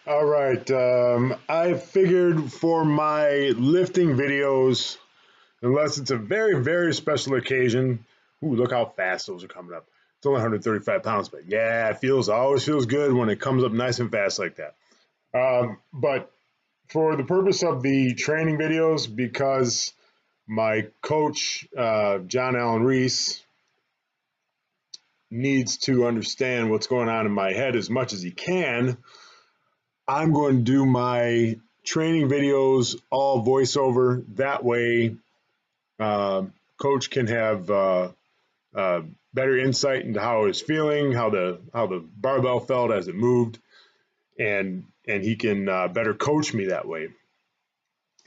All right. I figured for my lifting videos, unless it's a very, very special occasion. Ooh, look how fast those are coming up. It's only 135 pounds, but yeah, always feels good when it comes up nice and fast like that. But for the purpose of the training videos, because my coach, John Allen Reese, needs to understand what's going on in my head as much as he can, I'm going to do my training videos all voiceover. That way, coach can have better insight into how I was feeling, how the barbell felt as it moved, and he can better coach me that way.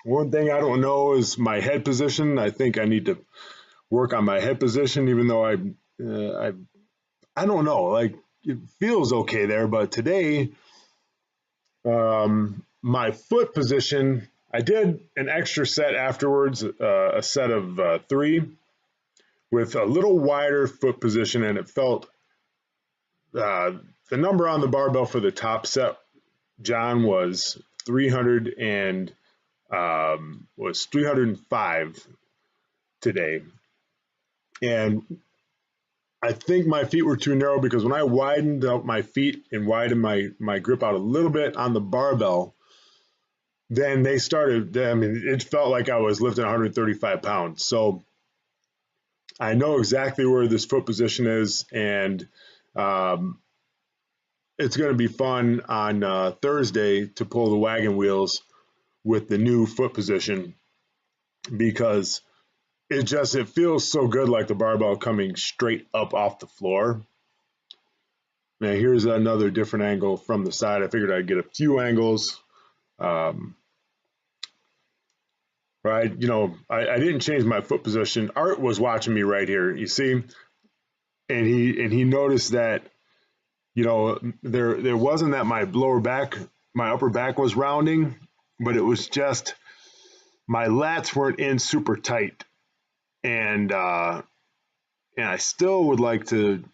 One thing I don't know is my head position. I think I need to work on my head position, even though I don't know. Like, it feels okay there, but today, my foot position, I did an extra set afterwards, a set of 3 with a little wider foot position, and it felt the number on the barbell for the top set, John, was 305 today. And I think my feet were too narrow, because when I widened out my feet and widened my grip out a little bit on the barbell, then they started, I mean, it felt like I was lifting 135 pounds. So I know exactly where this foot position is, and it's going to be fun on Thursday to pull the wagon wheels with the new foot position, because it feels so good, like the barbell coming straight up off the floor. Now here's another different angle from the side. I figured I'd get a few angles. Right, I didn't change my foot position. Art was watching me right here, you see, and he noticed that, there wasn't that my upper back was rounding, but it was just my lats weren't in super tight, and I still would like to,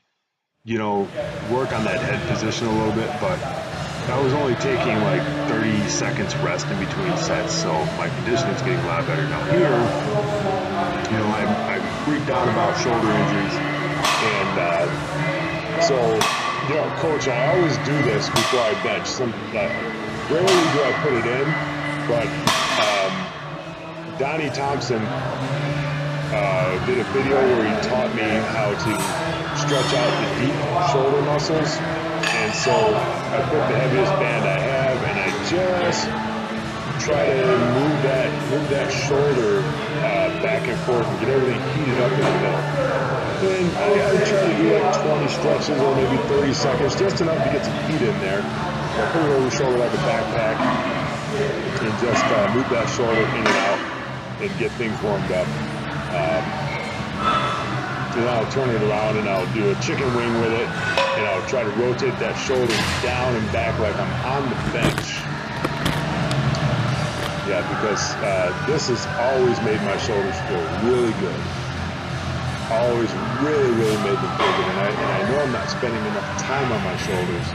work on that head position a little bit, but I was only taking like 30 seconds rest in between sets, so my conditioning's getting a lot better. Now here, I'm freaked out about shoulder injuries, and so, coach, I always do this before I bench. Rarely do I put it in, but Donnie Thompson did a video where he taught me how to stretch out the deep shoulder muscles. And so I put the heaviest band I have, and I just try to move that shoulder back and forth and get everything heated up in the middle. And I try to do like 20 stretches or maybe 30 seconds, just enough to get some heat in there. I put it over the shoulder like a backpack and just move that shoulder in and out and get things warmed up. Then I'll turn it around and I'll do a chicken wing with it, and I'll try to rotate that shoulder down and back like I'm on the bench. Yeah, because this has always made my shoulders feel really good. Always really, really made them feel good. And I know I'm not spending enough time on my shoulders.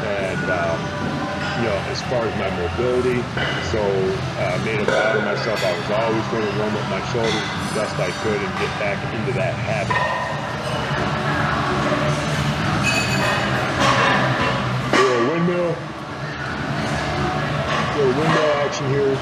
And, as far as my mobility, so I made a vow to myself I was always going to warm up my shoulders as best I could and get back into that habit. Little windmill action here.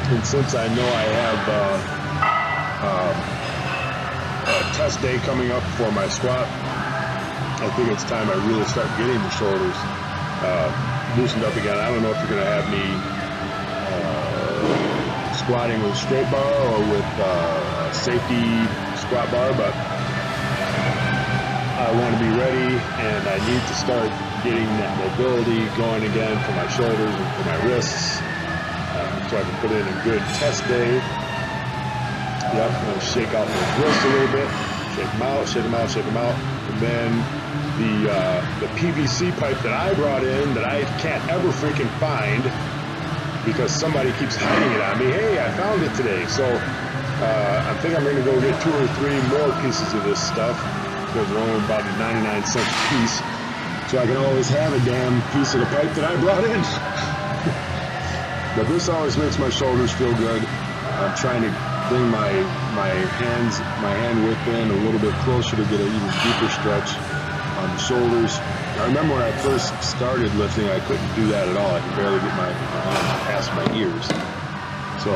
And since I know I have a test day coming up for my squat, I think it's time I really start getting the shoulders loosened up again. I don't know if you're going to have me squatting with straight bar or with safety squat bar, but I want to be ready, and I need to start getting that mobility going again for my shoulders and for my wrists. So I can put in a good test day. Yep, I'm going to shake out my wrist a little bit, Shake them out, shake them out, shake them out. And then the PVC pipe that I brought in that I can't ever freaking find because somebody keeps hiding it on me. Hey, I found it today. So I think I'm going to go get 2 or 3 more pieces of this stuff because they're only about 99 cents a piece. So I can always have a damn piece of the pipe that I brought in. But this always makes my shoulders feel good. I'm trying to bring my hand width in a little bit closer to get an even deeper stretch on the shoulders. I remember when I first started lifting, I couldn't do that at all. I could barely get my hand past my ears. So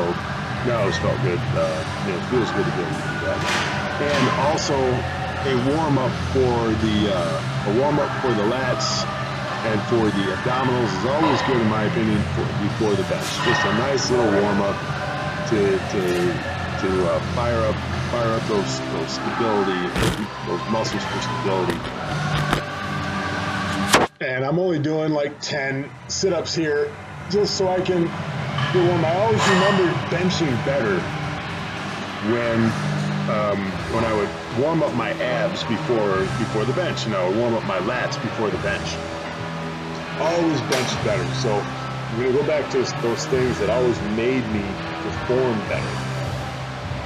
that always felt good. It feels good to be able to do that. And also a warm up for the lats and for the abdominals is always good in my opinion before the bench. Just a nice little warm up to fire up those stability, those muscles for stability. And I'm only doing like 10 sit-ups here just so I can get warm. I always remember benching better when I would warm up my abs before the bench, warm up my lats before the bench. Always bench better. So I'm gonna go back to those things that always made me perform better.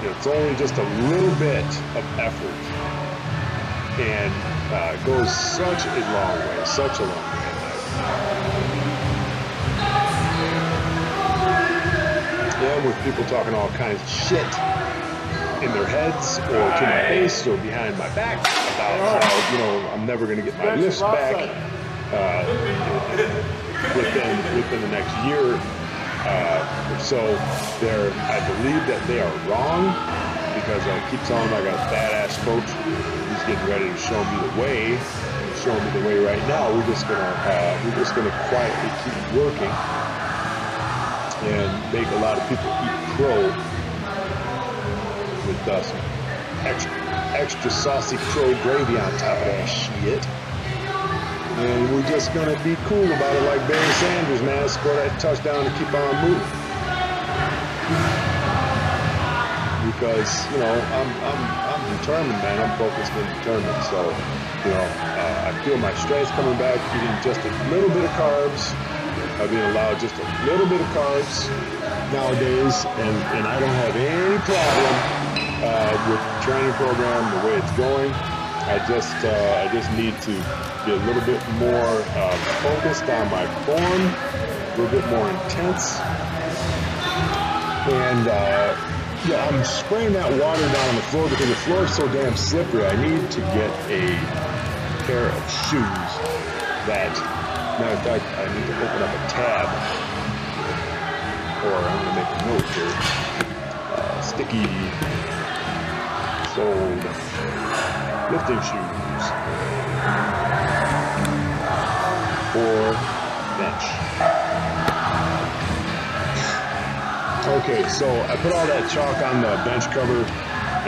It's only just a little bit of effort, and it goes such a long way, such a long way. And with people talking all kinds of shit in their heads or to my face or behind my back about how, I'm never going to get my lifts back within the next year or so. I believe that they are wrong because I keep telling them I got a badass coach who's getting ready to show me the way. He's showing me the way right now. We're just gonna quietly keep working and make a lot of people eat crow with some extra saucy crow gravy on top of that shit. And we're just gonna be cool about it like Barry Sanders, man. Score that touchdown and keep on moving. Because I'm determined, man. I'm focused and determined. So I feel my strength's coming back. Eating just a little bit of carbs. I've been allowed just a little bit of carbs nowadays, and I don't have any problem with the training program the way it's going. I just need to be a little bit more focused on my form, a little bit more intense, and I'm spraying that water down on the floor because the floor is so damn slippery. I need to get a pair of shoes that, matter of fact, I need to open up a tab, or I'm going to make a note here, sticky soled lifting shoes for bench. Okay, so I put all that chalk on the bench cover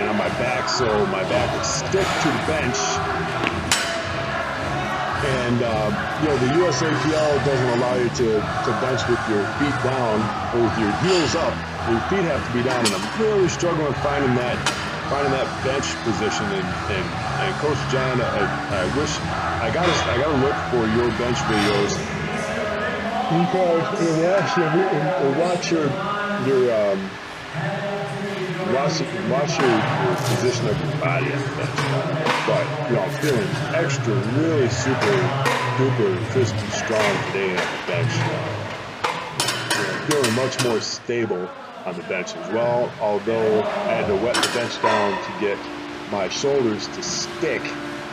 and on my back so my back would stick to the bench. And the USAPL doesn't allow you to bench with your feet down or with your heels up. Your feet have to be down, and I'm really struggling finding that bench position. And Coach John, I wish I gotta look for your bench videos because watch your position of your body on the bench. But I'm feeling extra, really super duper crispy strong today on the bench. Feeling much more stable on the bench as well, although I had to wet the bench down to get my shoulders to stick.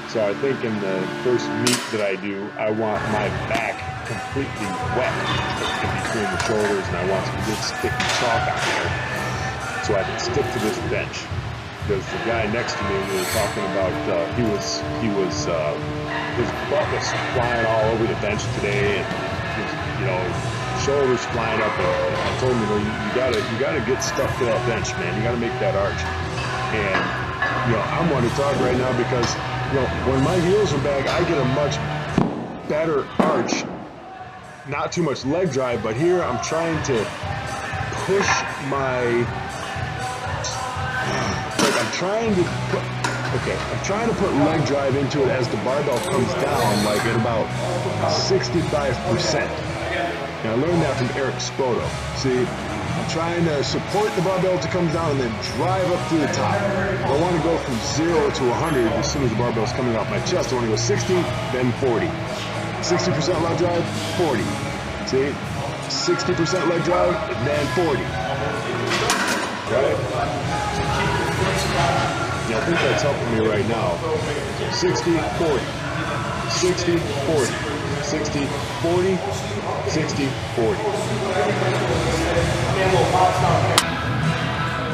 So I think in the first meet that I do, I want my back completely wet in between the shoulders, and I want some good sticky chalk on there so I can stick to this bench. Because the guy next to me, we were talking about, his butt was flying all over the bench today, and his shoulders flying up. And I told him, you gotta get stuck to that bench, man. You gotta make that arch. And I'm wanting to talk right now because when my heels are back, I get a much better arch. Not too much leg drive, but here I'm trying to push my. I'm trying to Okay, I'm trying to put leg drive into it as the barbell comes down, like at about 65%. And I learned that from Eric Spoto. See, I'm trying to support the barbell to come down and then drive up to the top. I want to go from 0 to 100 as soon as the barbell is coming off my chest. I want to go 60, then 40. 60% leg drive, 40. See? 60% leg drive, then 40. Right? Yeah, I think that's helping me right now. 60, 40. 60, 40. 60, 40. 60, 40.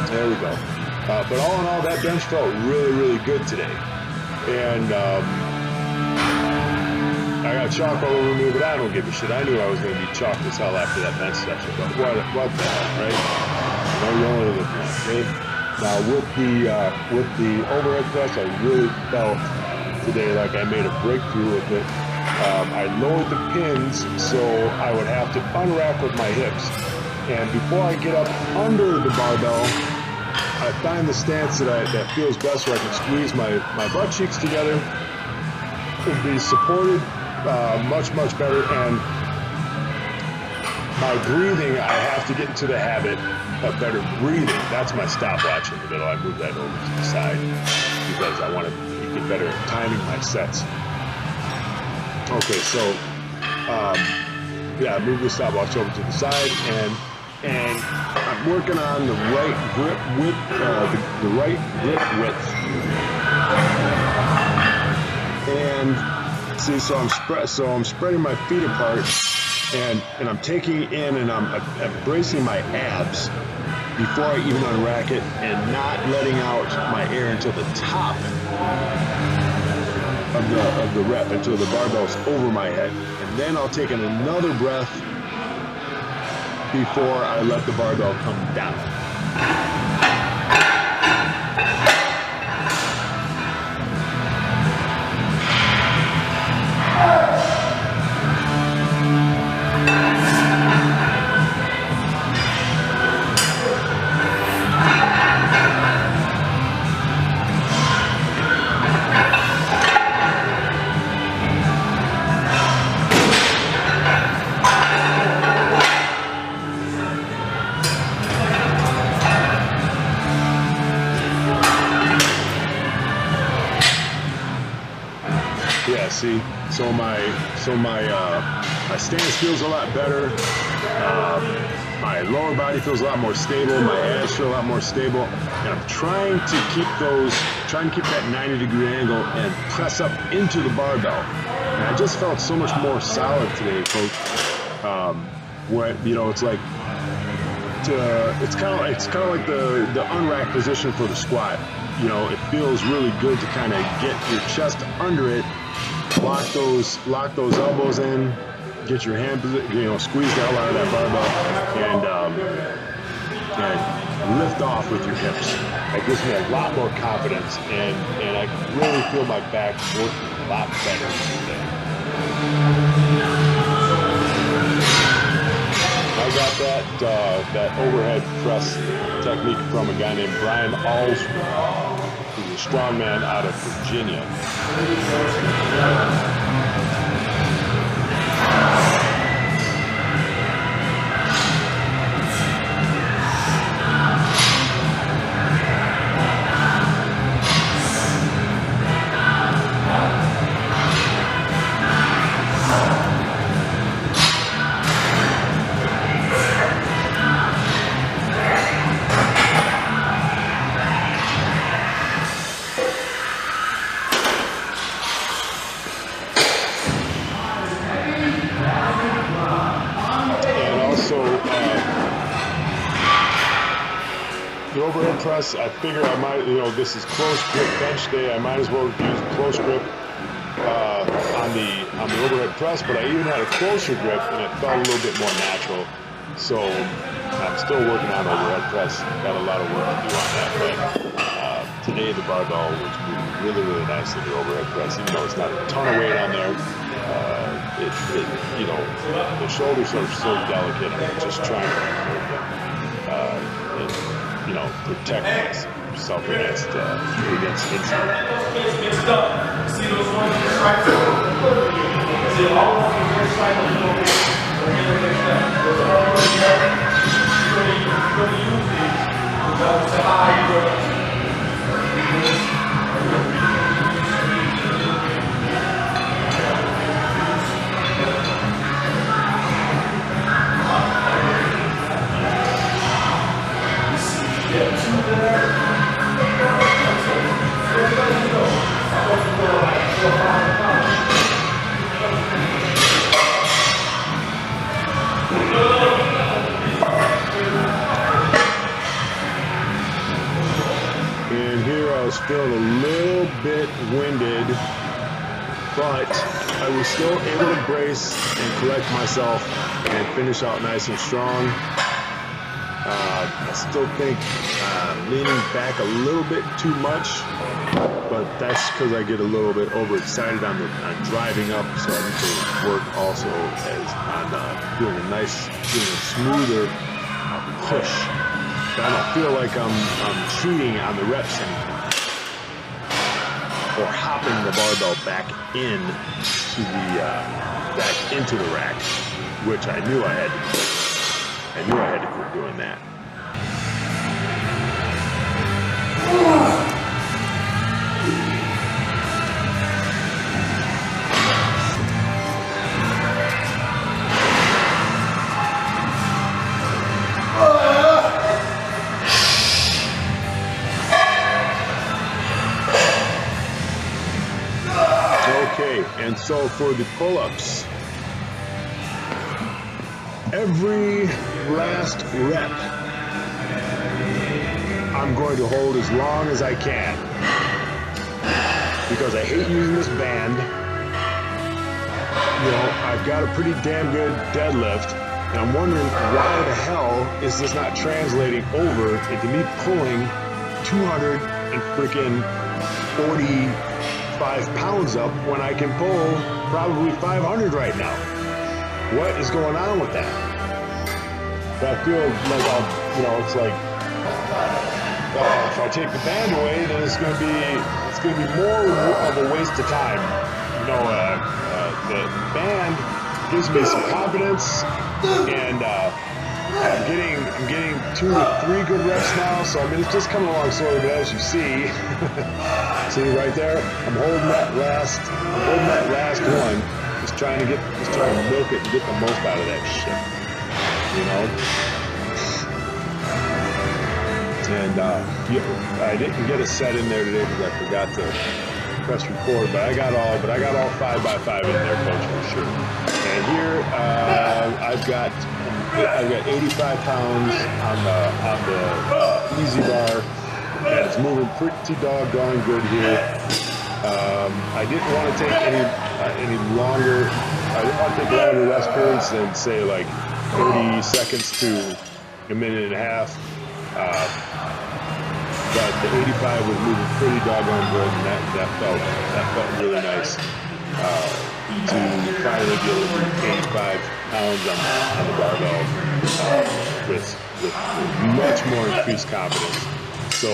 There we go. But all in all, that bench felt really, really good today. And I got chalk all over me, but I don't give a shit. I knew I was going to be chalked as hell after that bench session. But what the hell, right? You only live once, right? Now with the overhead press, I really felt today like I made a breakthrough with it. I lowered the pins so I would have to unrack with my hips. And before I get up under the barbell, I find the stance that feels best where I can squeeze my butt cheeks together. It'll be supported much, much better. And my breathing, I have to get into the habit of better breathing. That's my stopwatch in the middle. I move that over to the side because I want to get better at timing my sets. Okay, so yeah, I move the stopwatch over to the side, and I'm working on the right grip width, the right grip width. And see, so I'm spreading my feet apart, and I'm taking in, and I'm bracing my abs before I even unrack it, and not letting out my air until the top of the rep, until the barbell's over my head. And then I'll take in another breath before I let the barbell come down. Yeah, see, so my stance feels a lot better. My lower body feels a lot more stable. My abs feel a lot more stable, and I'm trying to keep that 90-degree angle and press up into the barbell. And I just felt so much more solid today, folks. What it's like. It's kind of like the unrack position for the squat. It feels really good to kind of get your chest under it. Lock those elbows in, get your hand, squeeze the hell out of that barbell, and lift off with your hips. That gives me a lot more confidence, and I really feel my back working a lot better today. I got that overhead press technique from a guy named Brian Alsworth, who's a strongman out of Virginia. The overhead press, I figure I might, this is close grip bench day. I might as well use close grip on the overhead press, but I even had a closer grip, and it felt a little bit more natural. So I'm still working on overhead press. Got a lot of work to do on that, but today the barbell was moving really, really nicely, the overhead press, even though it's not a ton of weight on there. The shoulders are so delicate. I'm just trying to protect yourself against instinct. It's done. See those ones right there? Is it all on the first cycle? You're going to use these. It's a high. And here I was feeling a little bit winded, but I was still able to brace and collect myself and finish out nice and strong. I still think leaning back a little bit too much, but that's because I get a little bit overexcited on driving up, so I need to work also on doing a smoother push. But I don't feel like I'm cheating on the reps anymore, or hopping the barbell back into the rack, which I knew I had to quit. I knew I had to quit doing that. Okay, and so for the pull-ups, every last rep, I'm going to hold as long as I can, because I hate using this band. You know, I've got a pretty damn good deadlift, and I'm wondering why the hell is this not translating over into me pulling 245 pounds up when I can pull probably 500 right now. What is going on with that? I feel like it's like, if I take the band away, then it's going to be more of a waste of time. The band gives me some confidence, and I'm getting 2 to 3 good reps now. So I mean, it's just coming along slowly, but as you see, see right there, I'm holding that last one. Just trying to milk it and get the most out of that shit, you know. And I didn't get a set in there today because I forgot to press record, but I got all 5x5 in there, coach, for sure. And here I've got 85 pounds on the easy bar, and it's moving pretty doggone good here. I didn't want to take any longer. I didn't want to take longer rest periods than say like 30 seconds to a minute and a half. But the 85 was moving pretty doggone good, and that felt really nice to finally get 85 pounds on the barbell with much more increased confidence. So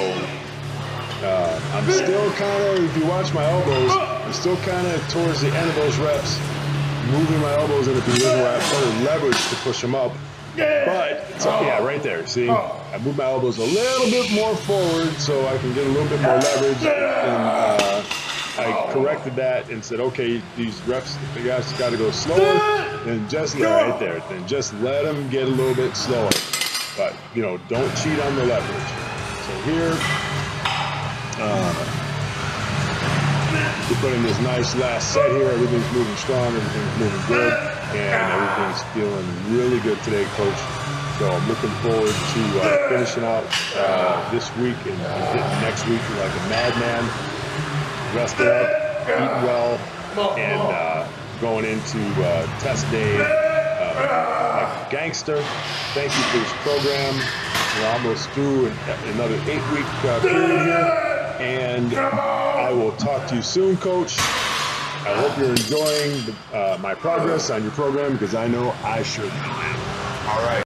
I'm still kind of, if you watch my elbows, I'm still kind of towards the end of those reps, moving my elbows in a position where I have plenty of leverage to push them up. But, so, yeah, right there, see? I move my elbows a little bit more forward so I can get a little bit more leverage, and I corrected that and said, okay, these reps, the guys got to go slower, and just right there, then just let them get a little bit slower. But, don't cheat on the leverage. So here, we're putting this nice last set here. Everything's moving strong, everything's moving good, and everything's feeling really good today, coach. So I'm looking forward to finishing out this week and hitting next week like a madman, resting up, eating well, and going into test day like a gangster. Thank you for this program. We're almost through another 8-week period here, and I will talk to you soon, coach. I hope you're enjoying my progress on your program, because I know I sure am. All right.